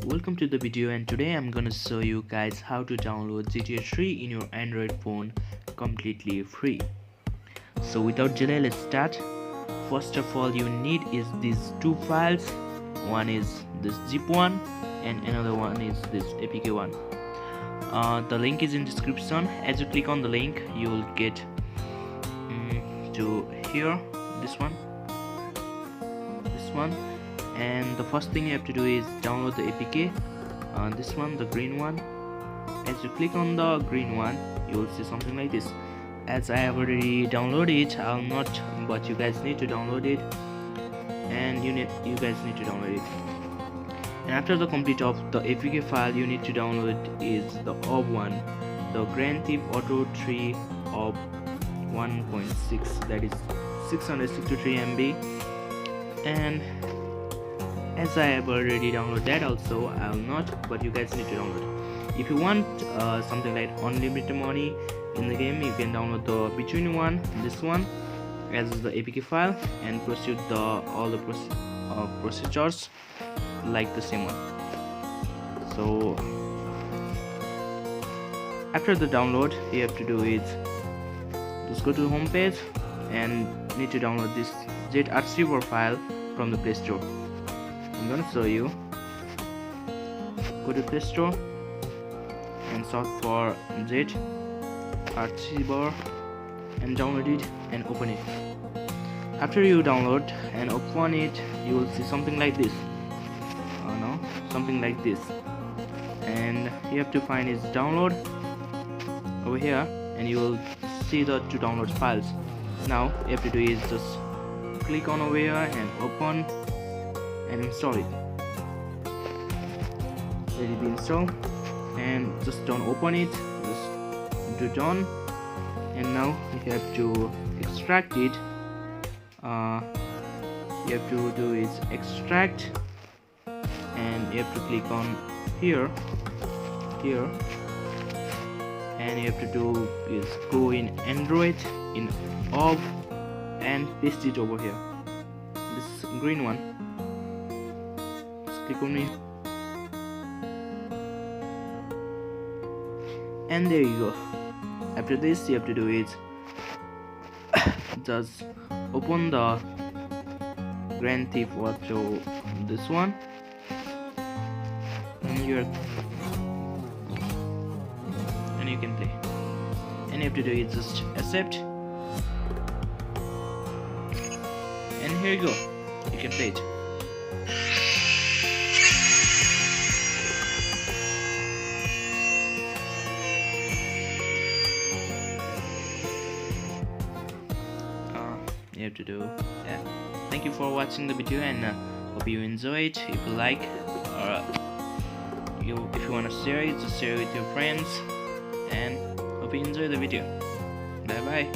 Welcome to the video, and today I'm gonna show you guys how to download GTA 3 in your Android phone completely free. So without delay, let's start. First of all, you need is these two files. One is this zip one and another one is this APK one. The link is in description. As you click on the link, you will get to here, this one, and the first thing you have to do is download the APK. This one, the green one. As you click on the green one, you will see something like this. As I have already downloaded it, I'll not, but you guys need to download it, and you guys need to download it. And after the complete of the APK file, you need to download is the OB one, the Grand Theft Auto 3 OB 1.6, that is 663 MB. And as I have already downloaded that also, I will not, but you guys need to download. If you want something like unlimited money in the game, you can download the between one, this one, as the APK file, and proceed all the procedures like the same one. So after the download, you have to do is just go to the home page and need to download this Z-Archiver file from the Play Store. I'm gonna show you. Go to Play Store and search for Z-Archiver and download it and open it. After you download and open it, you will see something like this. Something like this, and you have to find its download over here, and you will see the two download files. Now you have to do is just click on over here and open and install it. Let it be installed, and just don't open it, just do done. And now you have to extract it. You have to do is extract, and you have to click on here, and you have to do is go in Android in OB and paste it over here, this green one. Just click on it, and there you go. After this, you have to do is just open the Grand Theft Auto, this one, and you can play. And you have to do is just accept, and here you go, you can play it. You have to do that. Thank you for watching the video, and hope you enjoy it. If you like, or if you want to share it, just share it with your friends, and hope you enjoy the video. Bye bye.